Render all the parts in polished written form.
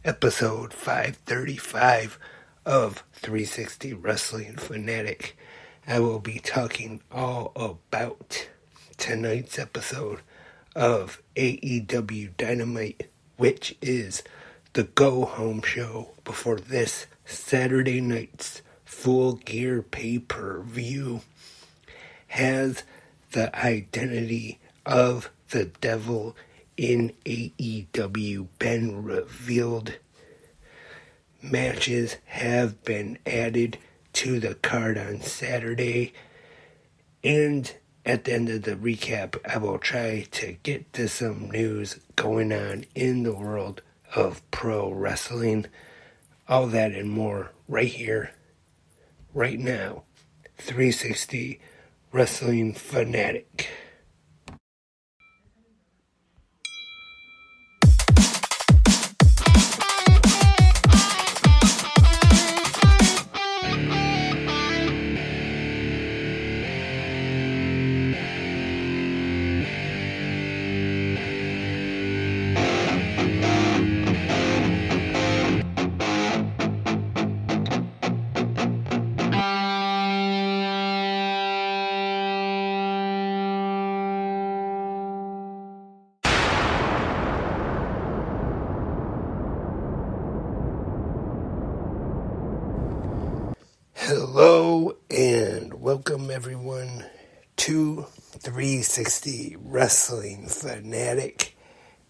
episode 535 of 360 Wrestling Fanatic. I will be talking all about tonight's episode of AEW Dynamite, which is the go-home show before this Saturday night's Full Gear pay-per-view. Has the identity of the devil in AEW been revealed? Matches have been added to the card on Saturday, and at the end of the recap, I will try to get to some news going on in the world of pro wrestling. All that and more right here, right now. 360 Wrestling Fanatic. Hello and welcome everyone to 360 Wrestling Fanatic.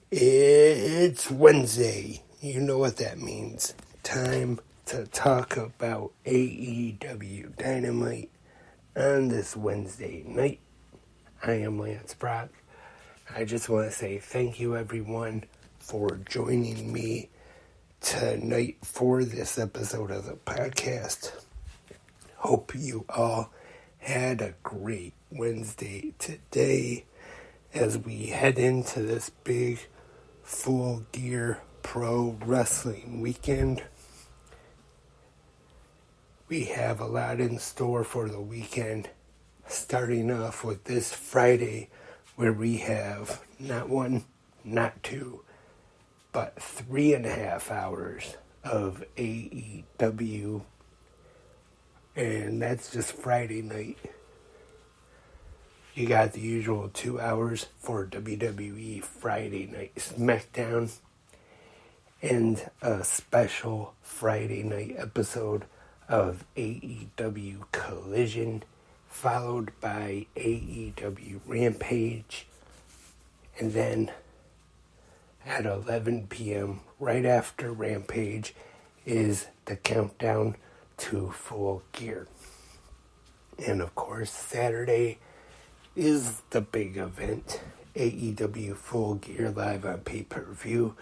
It's Wednesday. You know what that means. Time to talk about AEW Dynamite on this Wednesday night. I am Lance Brock. I just want to say thank you everyone for joining me tonight for this episode of the podcast. Hope you all had a great Wednesday today as we head into this big Full Gear pro wrestling weekend. We have a lot in store for the weekend, starting off with this Friday where we have not one, not two, but 3.5 hours of AEW. And that's just Friday night. You got the usual 2 hours for WWE Friday Night SmackDown. And a special Friday night episode of AEW Collision. Followed by AEW Rampage. And then at 11 p.m. right after Rampage is the countdown to Full Gear. And of course, Saturday is the big event, AEW Full Gear live on pay-per-view.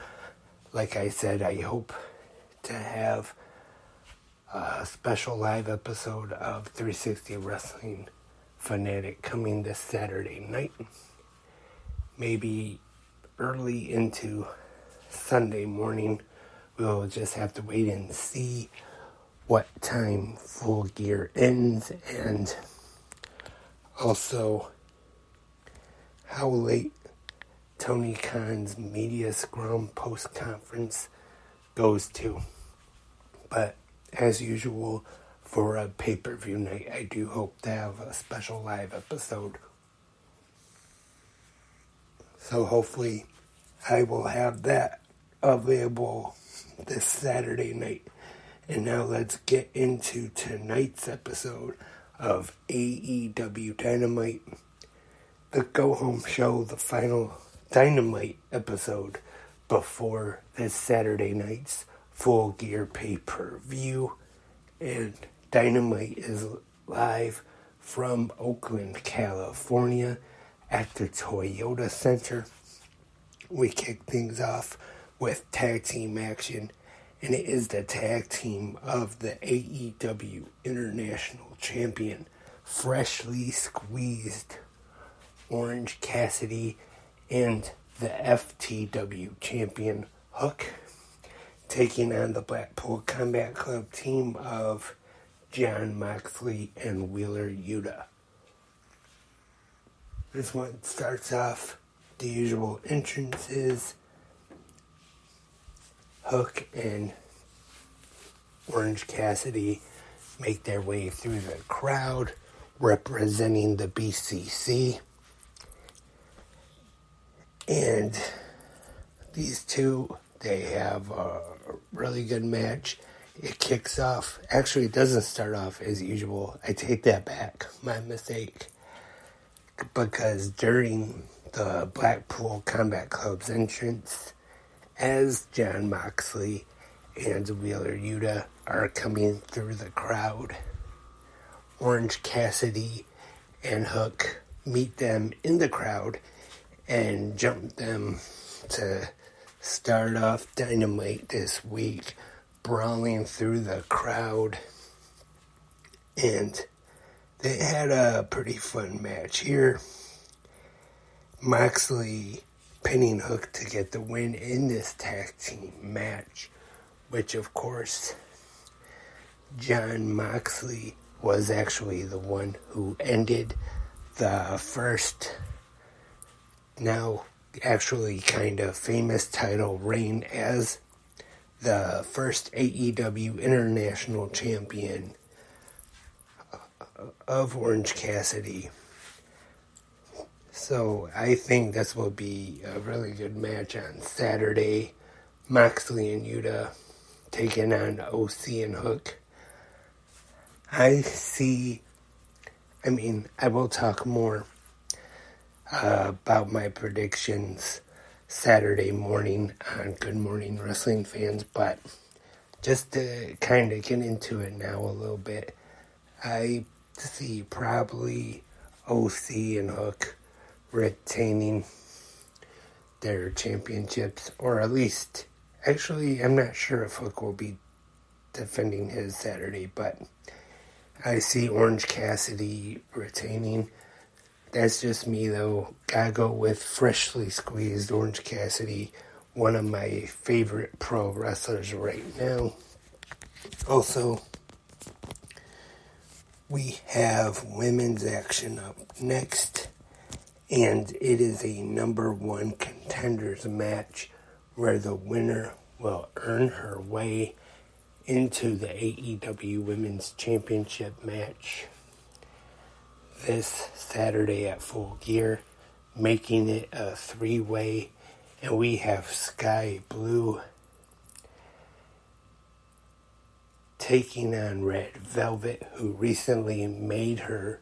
Like I said, I hope to have a special live episode of 360 Wrestling Fanatic coming this Saturday night. Maybe early into Sunday morning. We'll just have to wait and see what time Full Gear ends, and also how late Tony Khan's media scrum post-conference goes to. But as usual, for a pay-per-view night, I do hope to have a special live episode. So hopefully I will have that available this Saturday night. And now let's get into tonight's episode of AEW Dynamite, the go-home show, the final Dynamite episode before this Saturday night's Full Gear pay-per-view. And Dynamite is live from Oakland, California at the Toyota Center. We kick things off with tag team action. And it is the tag team of the AEW International Champion, freshly squeezed Orange Cassidy, and the FTW Champion Hook, taking on the Blackpool Combat Club team of Jon Moxley and Wheeler Yuta. This one starts off the usual entrances. Hook and Orange Cassidy make their way through the crowd, representing the BCC. And these two, they have a really good match. It kicks off. Actually, it doesn't start off as usual. I take that back. My mistake. Because during the Blackpool Combat Club's entrance, as Jon Moxley and Wheeler Yuta are coming through the crowd, Orange Cassidy and Hook meet them in the crowd and jump them to start off Dynamite this week, brawling through the crowd. And they had a pretty fun match here. Moxley pinning Hook to get the win in this tag team match, which of course Jon Moxley was actually the one who ended the first, now actually kind of famous title reign as the first AEW International Champion of Orange Cassidy. So I think this will be a really good match on Saturday. Moxley and Yuta taking on OC and Hook. I will talk more about my predictions Saturday morning on Good Morning Wrestling Fans, but just to kind of get into it now a little bit, I see probably OC and Hook retaining their championships, or at least, actually, I'm not sure if Hook will be defending his Saturday, but I see Orange Cassidy retaining. That's just me, though. Gotta go with freshly squeezed Orange Cassidy, one of my favorite pro wrestlers right now. Also, we have women's action up next, and it is a number one contenders match where the winner will earn her way into the AEW Women's Championship match this Saturday at Full Gear, making it a three-way, and we have Sky Blue taking on Red Velvet, who recently made her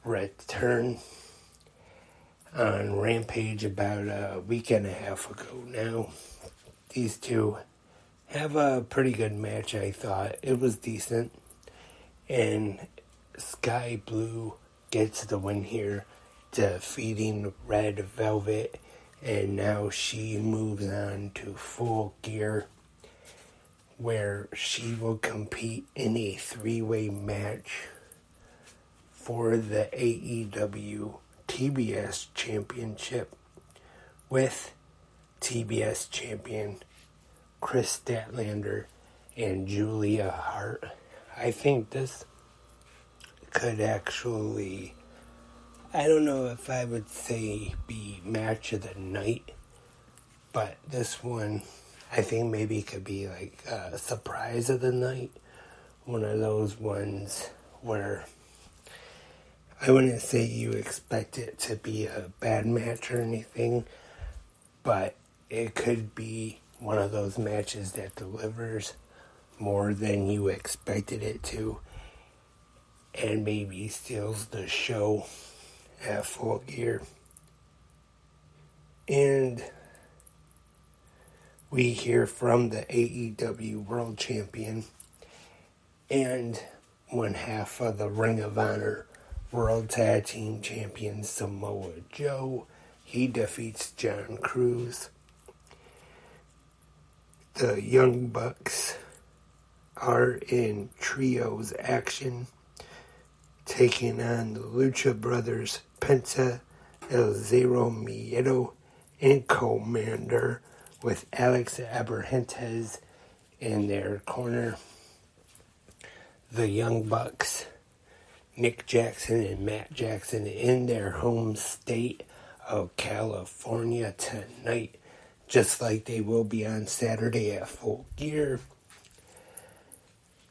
return on Rampage about a week and a half ago now. These two have a pretty good match, I thought. It was decent. And Sky Blue gets the win here, defeating Red Velvet. And now she moves on to Full Gear, where she will compete in a three-way match for the AEW TBS Championship with TBS champion Chris Statlander and Julia Hart. I think this could actually, I don't know if I would say be match of the night, but this one I think maybe could be like a surprise of the night. One of those ones where I wouldn't say you expect it to be a bad match or anything, but it could be one of those matches that delivers more than you expected it to, and maybe steals the show at Full Gear. And we hear from the AEW World Champion and one half of the Ring of Honor World Tag Team Champion Samoa Joe. He defeats John Cruz. The Young Bucks are in trios action, taking on the Lucha Brothers, Penta, El Zero Miedo, and Commander, with Alex Abrahantes in their corner. The Young Bucks, Nick Jackson and Matt Jackson, in their home state of California tonight, just like they will be on Saturday at Full Gear.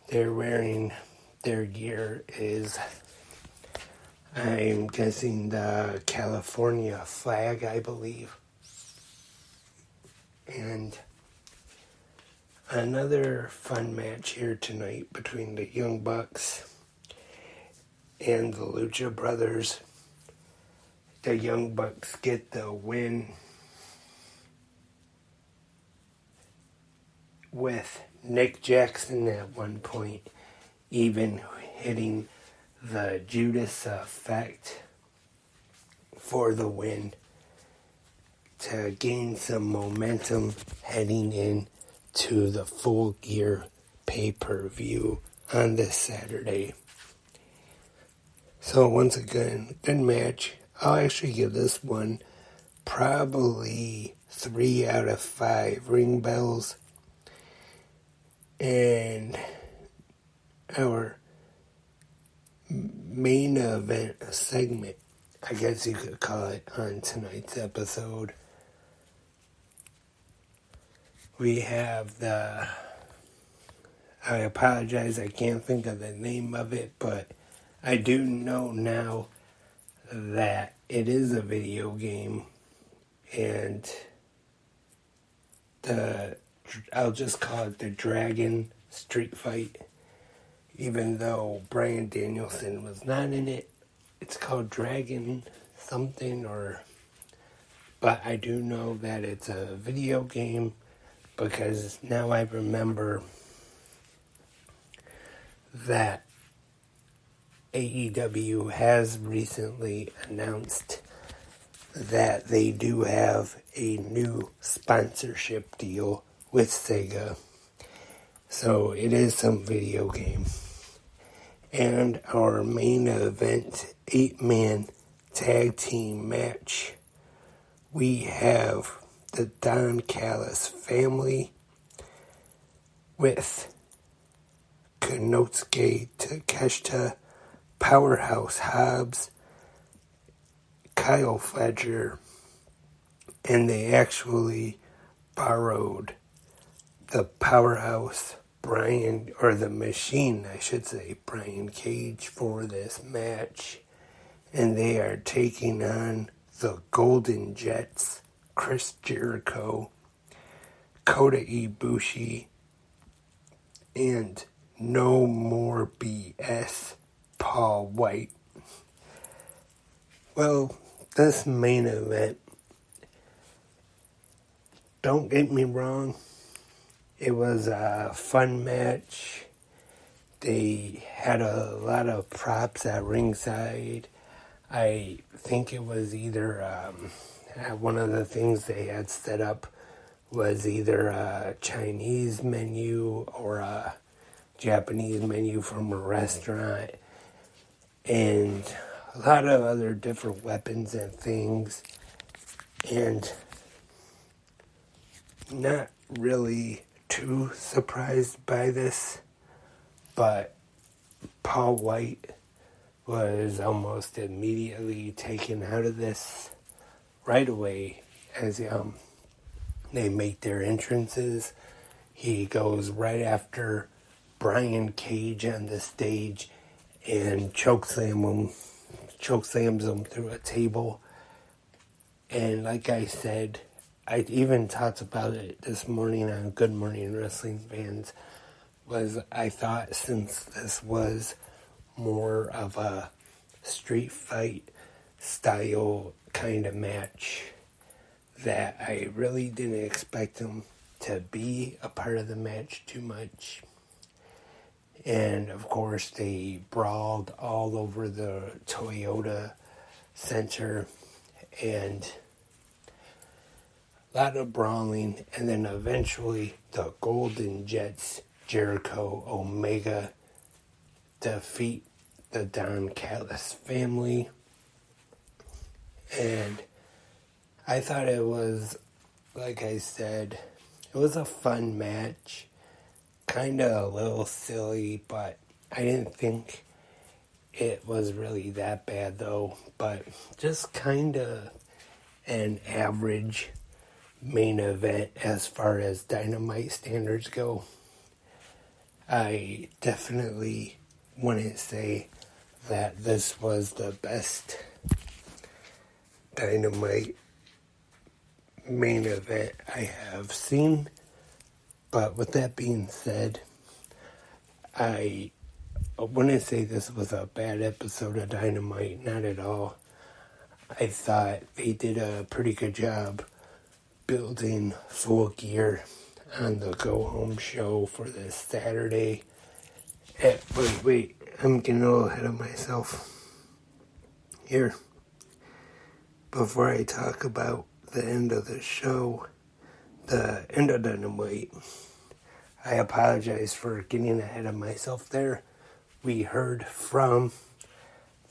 They're wearing their gear is, I'm guessing, the California flag, I believe. And another fun match here tonight between the Young Bucks and the Lucha Brothers. The Young Bucks get the win with Nick Jackson at one point even hitting the Judas effect for the win to gain some momentum heading in to the Full Gear pay-per-view on this Saturday. So once again, good match. I'll actually give this one probably 3 out of 5 ring bells. And our main event segment, I guess you could call it, on tonight's episode, we have I apologize, I can't think of the name of it, but I do know now that it is a video game, and I'll just call it the Dragon Street Fight. Even though Bryan Danielson was not in it, it's called Dragon something, but I do know that it's a video game because now I remember that AEW has recently announced that they do have a new sponsorship deal with Sega. So it is some video game. And our main event 8-man tag team match, we have the Don Callis family with Konosuke Takeshita, Powerhouse Hobbs, Kyle Fletcher, and they actually borrowed the Powerhouse the Machine, I should say, Brian Cage for this match. And they are taking on the Golden Jets, Chris Jericho, Kota Ibushi, and No More BS, Paul White. Well, this main event, don't get me wrong, it was a fun match. They had a lot of props at ringside. I think it was either one of the things they had set up was either a Chinese menu or a Japanese menu from a restaurant, and a lot of other different weapons and things, and not really too surprised by this, but Paul White was almost immediately taken out of this right away as they make their entrances. He goes right after Brian Cage on the stage and chokeslams him through a table. And like I said, I even talked about it this morning on Good Morning Wrestling Fans, I thought since this was more of a street fight style kind of match, that I really didn't expect him to be a part of the match too much. And of course they brawled all over the Toyota Center, and a lot of brawling, and then eventually the Golden Jets, Jericho, Omega, defeat the Don Callis family. And I thought it was, like I said, it was a fun match. Kind of a little silly, but I didn't think it was really that bad though. But just kind of an average main event as far as Dynamite standards go. I definitely want to say that this was the best Dynamite main event I have seen. But with that being said, I wouldn't say this was a bad episode of Dynamite, not at all. I thought they did a pretty good job building Full Gear on the Go Home show for this Saturday. Wait, I'm getting a little ahead of myself here. Before I talk about the end of the show, the end of Dynamite, I apologize for getting ahead of myself there. We heard from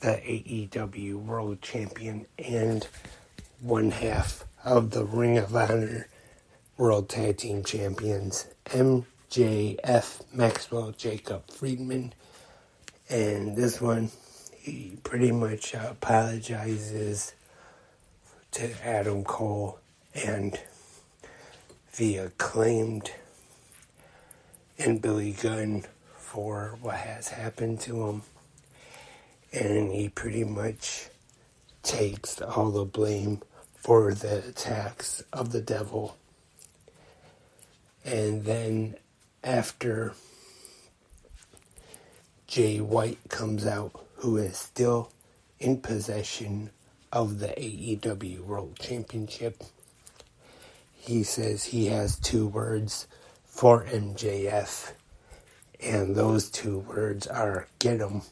the AEW World Champion and one half of the Ring of Honor World Tag Team Champions, MJF, Maxwell Jacob Friedman. And this one, he pretty much apologizes to Adam Cole and the Acclaimed and Billy Gunn for what has happened to him. And he pretty much takes all the blame for the attacks of the devil. And then after Jay White comes out, who is still in possession of the AEW World Championship, he says he has 2 words for MJF, and those 2 words are "get 'em."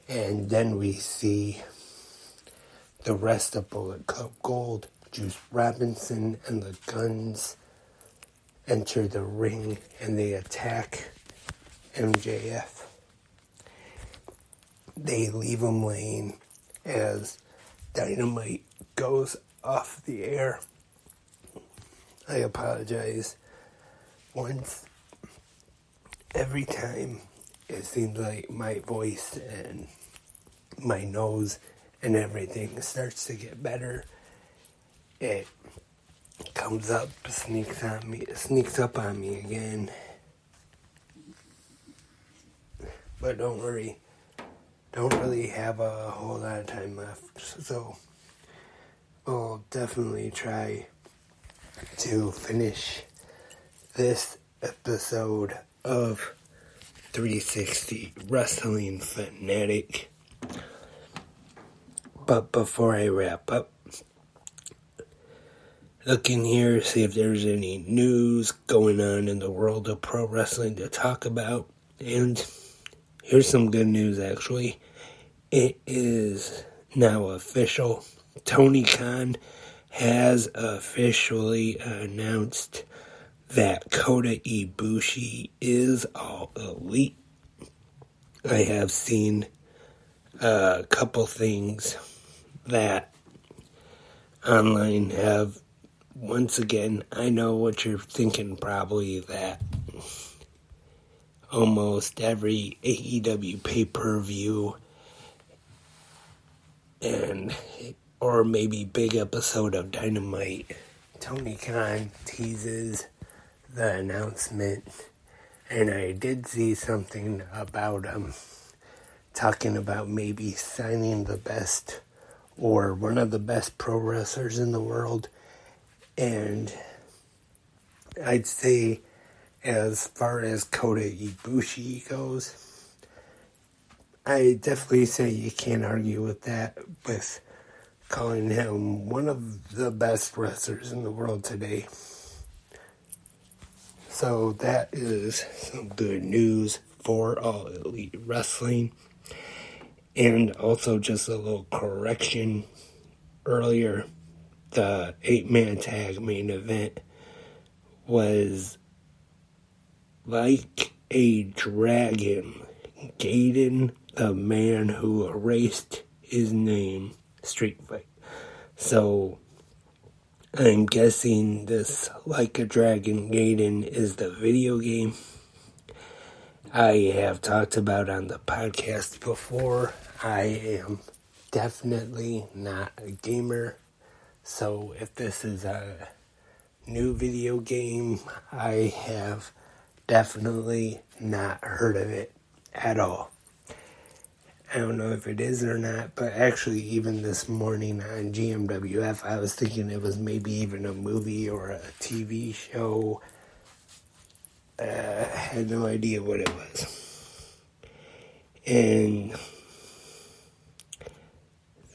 And then we see the rest of Bullet Club Gold, Juice Robinson and the Guns, enter the ring and they attack MJF. They leave him laying as Dynamite goes off the air. I apologize. Every time it seems like my voice and my nose and everything starts to get better, it comes up, sneaks up on me again. But don't worry, don't really have a whole lot of time left, so we'll definitely try to finish this episode of 360 Wrestling Fanatic. But before I wrap up, look in here, see if there's any news going on in the world of pro wrestling to talk about. And here's some good news, actually. It is now official. Tony Khan has officially announced that Kota Ibushi is All Elite. I have seen a couple things that online have, once again, I know what you're thinking probably, that almost every AEW pay-per-view or maybe big episode of Dynamite, Tony Khan teases the announcement, and I did see something about him talking about maybe signing the best or one of the best pro wrestlers in the world. And I'd say, as far as Kota Ibushi goes, I definitely say you can't argue with that, with calling him one of the best wrestlers in the world today. So that is some good news for All Elite Wrestling. And also just a little correction. Earlier, the 8-man tag main event was like a dragon. Gaiden, the man who erased his name, Street Fight. So I'm guessing this Like a Dragon Gaiden is the video game. I have talked about on the podcast before, I am definitely not a gamer. So if this is a new video game. I have definitely not heard of it at all. I don't know if it is or not, but actually even this morning on GMWF, I was thinking it was maybe even a movie or a TV show. I had no idea what it was. And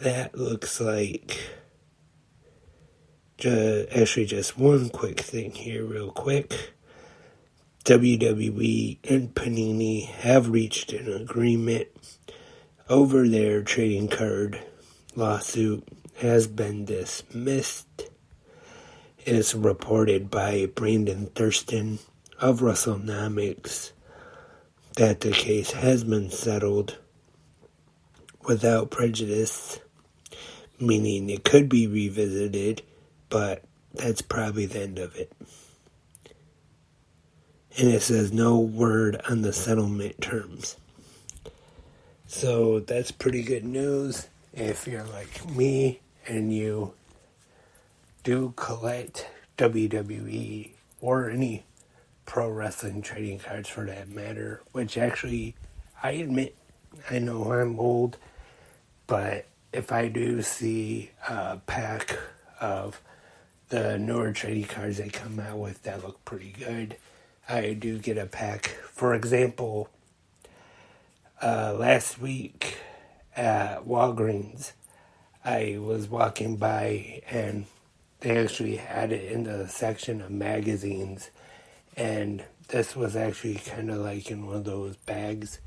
that looks like, just one quick thing here real quick. WWE and Panini have reached an agreement over their trading card lawsuit has been dismissed. It is reported by Brandon Thurston of WrestleNomics that the case has been settled without prejudice, meaning it could be revisited, but that's probably the end of it. And it says no word on the settlement terms. So that's pretty good news if you're like me and you do collect WWE or any pro wrestling trading cards for that matter, which actually, I admit, I know I'm old, but if I do see a pack of the newer trading cards they come out with that look pretty good, I do get a pack. For example, last week at Walgreens, I was walking by and they actually had it in the section of magazines, and this was actually kind of like in one of those bags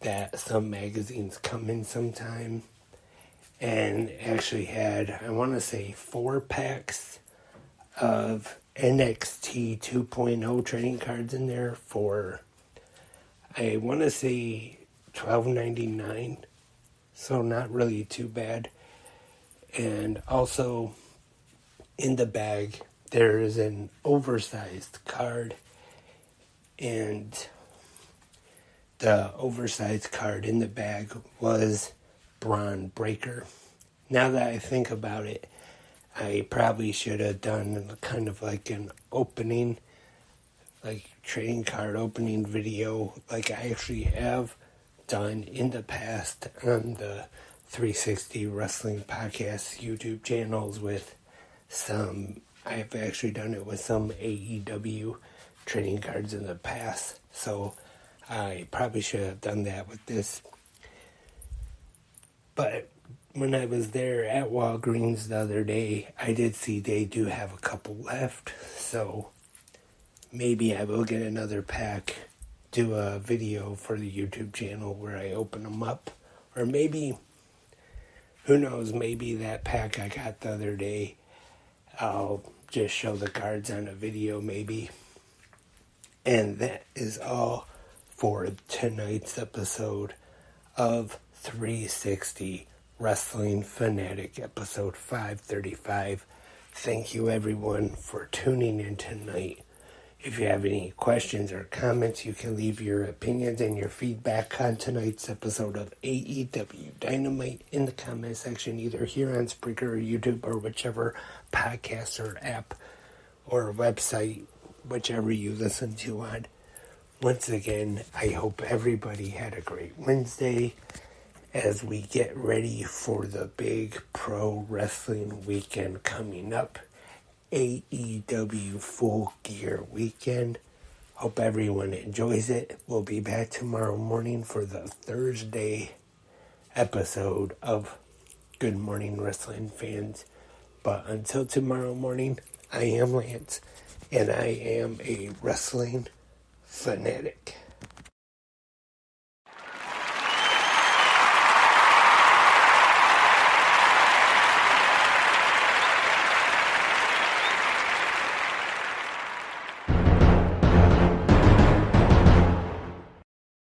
that some magazines come in sometime, and actually had, I want to say, 4 packs of NXT 2.0 trading cards in there for, I want to say, $12.99, so not really too bad. And also in the bag there is an oversized card, and the oversized card in the bag was Braun Breaker. Now that I think about it, I probably should have done kind of like an opening, like trading card opening video, like I actually have done in the past on the 360 Wrestling Podcast YouTube channels with some, I've actually done it with some AEW trading cards in the past, so I probably should have done that with this. But when I was there at Walgreens the other day, I did see they do have a couple left, so maybe I will get another pack, do a video for the YouTube channel where I open them up, or maybe, who knows, maybe that pack I got the other day, I'll just show the cards on a video maybe. And that is all for tonight's episode of 360 Wrestling Fanatic, episode 535. Thank you everyone for tuning in tonight. If you have any questions or comments, you can leave your opinions and your feedback on tonight's episode of AEW Dynamite in the comment section, either here on Spreaker or YouTube or whichever podcast or app or website, whichever you listen to on. Once again, I hope everybody had a great Wednesday as we get ready for the big pro wrestling weekend coming up. AEW Full Gear Weekend. Hope everyone enjoys it. We'll be back tomorrow morning for the Thursday episode of Good Morning Wrestling Fans. But until tomorrow morning, I am Lance, and I am a wrestling fanatic.